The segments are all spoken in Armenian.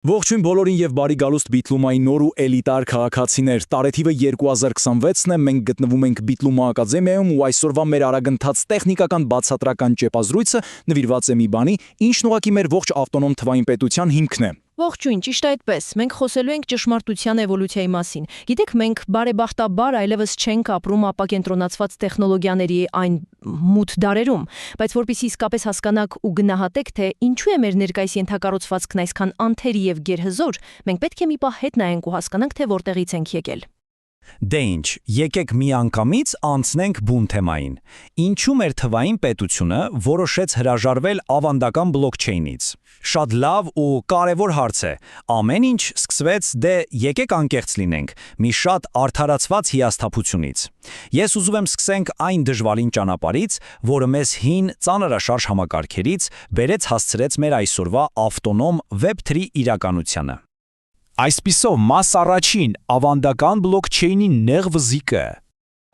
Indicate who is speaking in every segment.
Speaker 1: Ողջույն բոլորին եւ բարի գալուստ Բիթլումայի նոր ու էլիտար քաղաքացիներ։ Տարեթիվը 2026-ն է, մենք գտնվում ենք Բիթլումա ակադեմիայում ու այսօրվա մեր արագընթաց տեխնիկական բացատրական ճեպազրույցը նվիրված է մի բանի, ինչն ուղղակի մեր ողջ ավտոնոմ թվային պետության հիմքն է։
Speaker 2: Ողջույն, ճիշտ այդպես, մենք խոսելու ենք ճշմարտության էվոլյուցիայի մասին։ Գիտեք, մենք բարեբախտաբար այլևս չենք ապրում ապակենտրոնացված տեխնոլոգիաների այն մութ դարերում, բայց որpիսի իսկապես հասկանաք ու գնահատեք, թե ինչու է մեր ներկայիս ենթակառուցվածքն այսքան անթերի եւ գերհզոր, մենք պետք է մի պահ հետ նայենք ու հասկանանք, թե որտեղից ենք եկել։
Speaker 3: Դե ինչ, եկեք միանգամից անցնենք բուն թեմային։ Ինչու մեր թվային պետությունը որոշեց հրաժարվել ավանդական բլոքչեյնից։ Շատ լավ ու կարևոր հարց է։ Ամեն ինչ սկսվեց դե եկեք անկեղծ լինենք, մի շատ արդարացված հիասթափությունից։ Ես ուզում եմ սկսենք այն դժվարին ճանապարհից, որը մեզ հին ծանրաշարժ համակարգերից բերեց հասցրեց մեր այսօրվա ավտոնոմ Web3 իրականությանը։ Այսպիսով մաս առաջին ավանդական բլոքչեյնի նեղվզիկը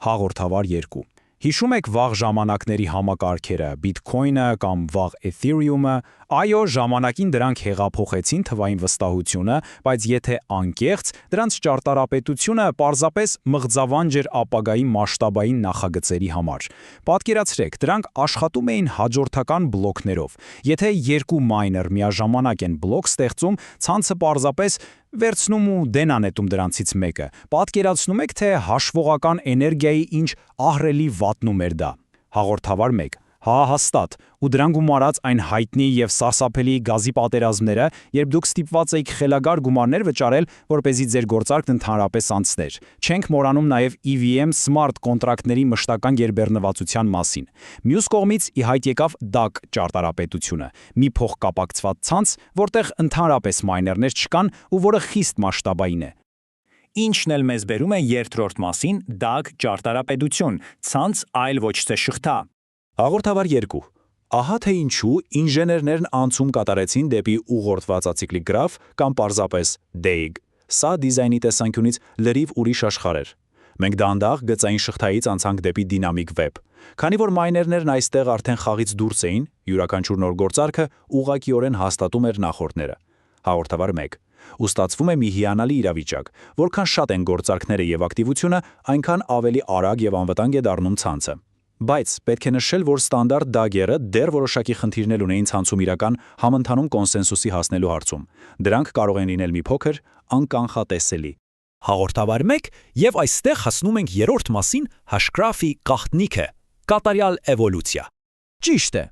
Speaker 1: Հաղորդավար 2 Հիշում եք վաղ ժամանակների համակարգերը, Bitcoin-ը կամ վաղ Ethereum-ը, այո, ժամանակին դրանք հեղափոխեցին թվային վստահությունը, բայց եթե անկեղծ, դրանց ճարտարապետությունը պարզապես մղձավանջ էր ապագայի մասշտաբային նախագծերի համար։ Պատկերացրեք, դրանք աշխատում էին հաջորդական բլոկներով։ Եթե երկու մայներ միաժամանակ են բլոկ ստեղծում, ցանցը պարզապես վերցնում ու դենանետում դրանցից մեկը։ Պատկերացնում եք, թե հաշվողական էներգիայի ինչ ահռելի վատնում էր դա։ Հաղորդավար 1 Հա, հաստատ, ու դրան գումարած այն հայտնի եւ սարսափելի գազի պատերազմները, երբ դուք ստիպված եք խելագար գումարներ վճարել, որպեսզի ձեր գործարքն ընդհանրապես անցներ։ Չենք մոռանում նաեւ EVM smart կոնտրակտների մշտական գերբեռնվածության մասին։ Մյուս կողմից ի հայտ եկավ DAG ճարտարապետությունը՝ մի փոխկապակցված ցանց, որտեղ ընդհանրապես մայներներ չկան ու որը խիստ մասշտաբային է։
Speaker 3: Ինչն էլ մեզ բերում է երկրորդ մասին DAG ճարտարապետություն, ցանց այլ ոչ թե շղթա։
Speaker 1: Հաղորդավար 2 Ահա թե ինչու ինժեներներն անցում կատարեցին դեպի ուղղորդված ացիկլիկ գրաֆ կամ պարզապես DAG։ Սա դիզայնի տեսանկյունից լրիվ ուրիշ աշխարհ էր։ Մենք դանդաղ գծային շղթայից անցանք դեպի դինամիկ վեբ։ Քանի որ մայներներն այստեղ արդեն խաղից դուրս էին, յուրաքանչյուր նոր գործարքը ուղղակիորեն հաստատում էր նախորդները։ Հաղորդավար 1 Ու ստացվում է մի հիանալի իրավիճակ, որքան շատ են գործարքները եւ ակտիվությունը, այնքան ավելի արագ եւ անվտանգ է դառնում ցանցը։ Բայց պետք է նշել, որ ստանդարտ DAG-երը դեռ որոշակի խնդիրներ ունեին ցանցում իրական համընդհանուր կոնսենսուսի հասնելու հարցում։ Դրանք կարող են լինել մի փոքր անկանխատեսելի։
Speaker 3: Հաղորդավար 1 եւ այստեղ հասնում ենք երրորդ մասին Hashgraph-ի գաղտնիքը՝ կատարյալ էվոլյուցիա։ Ճիշտ է։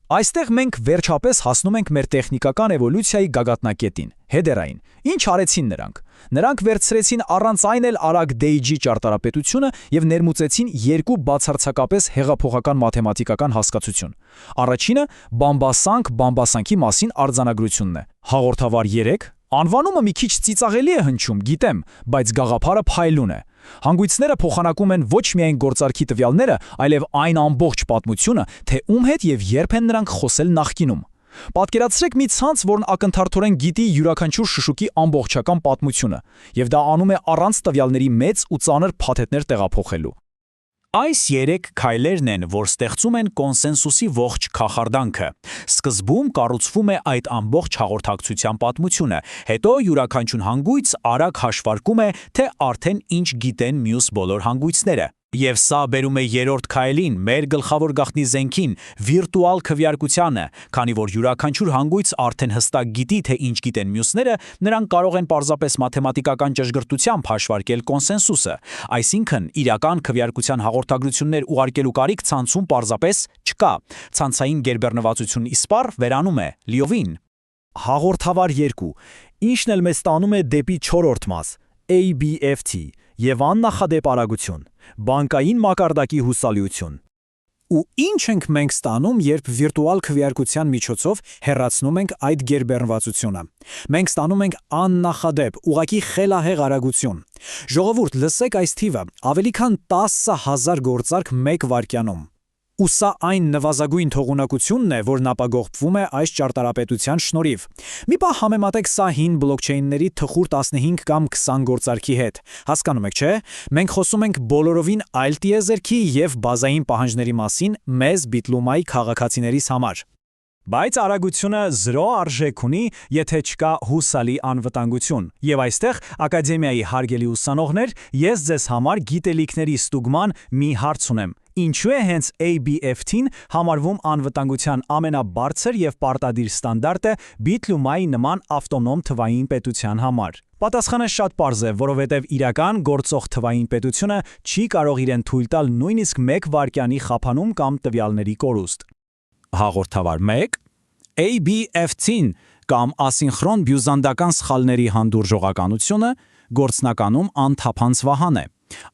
Speaker 3: Այստեղ մենք վերջապես հասնում ենք մեր տեխնիկական էվոլյուցիայի գագաթնակետին, հեդերային։ Ինչ արեցին նրանք։ Նրանք վերցրեցին առանց այն էլ արագ DAG ճարտարապետությունը եւ ներմուծեցին երկու բացարձակապես հեղափոխական մաթեմատիկական հասկացություն։ Առաջինը բամբասանքի մասին արձանագրությունն է։ Հաղորդավար 3 Անվանումը մի քիչ ծիծաղելի է հնչում, գիտեմ, բայց գաղափարը փայլուն է։ Հանգույցները փոխանակում են ոչ միայն գործարքի տվյալները, այլև այն ամբողջ պատմությունը, թե ում հետ եւ երբ են նրանք խոսել նախկինում։ Պատկերացրեք մի ցանց, որն ակնթարթորեն գիտի յուրաքանչյուր շշուկի ամբողջական պատմությունը, եւ դա անում է առանց տվյալների մեծ ու ծանր փաթեթներ տեղափոխելու։ Այս երեք քայլերն են, որ ստեղծում են կոնսենսուսի ողջ կախարդանքը։ Սկզբում կառուցվում է այդ ամբողջ հաղորդակցության պատմությունը, հետո յուրաքանչյուր հանգույց արագ հաշվարկում է, թե արդեն ինչ գիտեն մյուս բոլոր հանգույցները։ Եվ սա բերում է երրորդ քայլին, մեր գլխավոր գաղտնի զենքին, վիրտուալ քվեարկությանը, քանի որ յուրաքանչյուր հանգույց արդեն հստակ գիտի, թե ինչ գիտեն մյուսները, նրանք կարող են պարզապես մաթեմատիկական ճշգրտությամբ հաշվարկել կոնսենսուսը, այսինքն իրական քվեարկության հաղորդագրություններ ուղարկելու կարիք ցանցում պարզապես չկա։ Ցանցային գերբեռնվածություն իսպառ վերանում է լիովին։ Հաղորդավար 2 Ինչն էլ մեզ տանում է դեպի 4-րդ մաս ABFT եւ աննախադեպ արագություն, բանկային մակարդակի հուսալիություն։ Ու ինչ ենք մենք ստանում, երբ վիրտուալ քվեարկության միջոցով հեռացնում ենք այդ գերբեռնվածությունը։ Մենք ստանում ենք աննախադեպ, ուղղակի խելահեղ արագություն։ Ժողովուրդ, լսեք այս թիվը, ավելի քան 10,000 գործարք 1 վայրկյանում։ Ու սա այն նվազագույն թողունակությունն է, որն ապագողպվում է այս ճարտարապետության շնորհիվ։ Մի պահ համեմատեք սա հին բլոքչեյնների թխուր 15 կամ 20 գործարքի հետ։ Հասկանում եք, չէ՞։ Մենք խոսում ենք բոլորովին այլ տիեզերքի եւ բազային պահանջների մասին մեզ Բիթլումայի քաղաքացիներիս համար։ Բայց արագությունը 0 արժեք ունի, եթե չկա հուսալի անվտանգություն։ Եվ այստեղ ակադեմիայի հարգելի ուսանողներ, ես ձեզ համար գիտելիքների ստուգման մի հարց ունեմ։ Ինչու է հենց ABFT-ն համարվում անվտանգության ամենաբարձր եւ պարտադիր ստանդարտը Bit-Lumai նման ավտոնոմ թվային պետության համար։ Պատասխանը շատ պարզ է, որովհետև իրական գործող թվային պետությունը չի կարող իրեն թույլ տալ նույնիսկ 1 վայրկյանի խափանում կամ տվյալների կորուստ։ Հաղորդավար 1. ABFT-ն կամ ասինխրոն բյուզանդական սխալների հանդուրժողականությունը գործնականում անթափանց վահան է։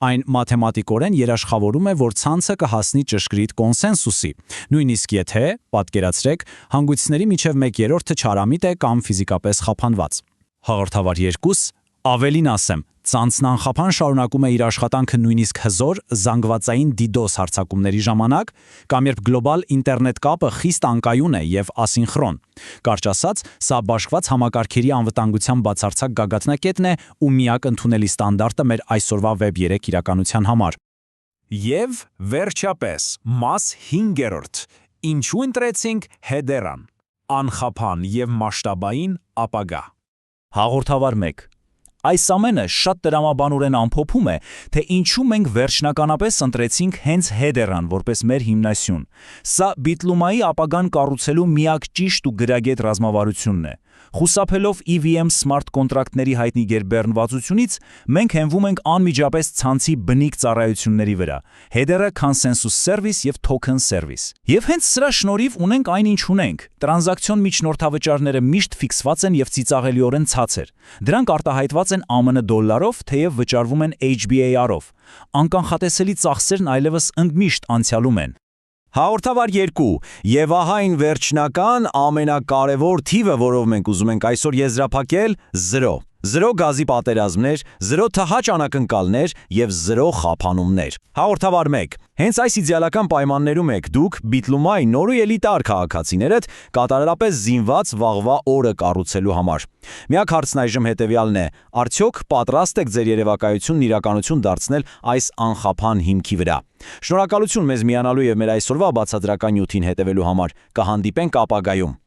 Speaker 3: Այն մաթեմատիկորեն երաշխավորում է, որ ցանցը կհասնի ճշգրիտ կոնսենսուսի, նույնիսկ եթե, պատկերացրեք, հանգույցների միջև 1/3-ը չարամիտ է կամ ֆիզիկապես խափանված։ Հաղորդավար 2. Ավելին ասեմ, ցանցն անխափան շարունակում է իր աշխատանքը նույնիսկ հզոր զանգվածային DDoS հարձակումների ժամանակ, կամ երբ գլոբալ ինտերնետ կապը խիստ անկայուն է եւ ասինխրոն։ Կարճ ասած, սա բաշխված համակարգերի անվտանգության բացարձակ գագաթնակետն է ու միակ ընդունելի ստանդարտը մեր այսօրվա Web 3 իրականության համար։ Եվ վերջապես, մաս 5. Ինչու ընտրեցինք Hedera-ն։ Անխափան եւ մասշտաբային ապագա։ Հաղորդավար 1. Այս ամենը շատ տրամաբանորեն ամփոփում է, թե ինչու մենք վերջնականապես ընտրեցինք հենց Hedera-ն որպես մեր հիմնասյուն։ Սա Bit-Lumai ապագան կառուցելու միակ ճիշտ ու գրագետ ռազմավարությունն է։ Խուսափելով EVM smart կոնտրակտների հայտնի գերբեռնվածությունից, մենք հենվում ենք անմիջապես ցանցի բնիկ ծառայությունների վրա՝ Hedera Consensus Service եւ Token Service։ Եվ հենց սրա շնորհիվ ունենք այն, ինչ ունենք։ Տրանզակցիոն միջնորդավճարները միշտ ֆիքսված են եւ ծիծաղելիորեն ցածր։ Դրանք արտահայտված են ԱՄՆ դոլարով, թեև վճարվում են HBAR-ով։ Անկանխատեսելի ծախսերն այլևս ընդմիշտ անցյալում են։ Հաղորդավար 2. Եվ ահա այն վերջնական ամենակարևոր թիվը, որով մենք ուզում ենք այսօր եզրափակել՝ 0։ 0 գազի պատերազմներ, 0 թհաճ անակնկալներ եւ 0 խափանումներ։ Հաղորդավար 1. Հենց այս իդեալական պայմաններում եք դուք Bit-Lumai նոր ու էլիտար քաղաքացիներդ կատարելապես զինված վաղվա օրը կառուցելու համար։ Միակ հարցն այժմ հետեւյալն է. արդյոք պատրաստ եք ձեր երևակայությունն իրականություն դարձնել այս անխափան հիմքի վրա։ Շնորհակալություն մեզ միանալու եւ մեր այսօրվա բացատրական նյութին հետևելու համար։ Կհանդիպենք ապագայում։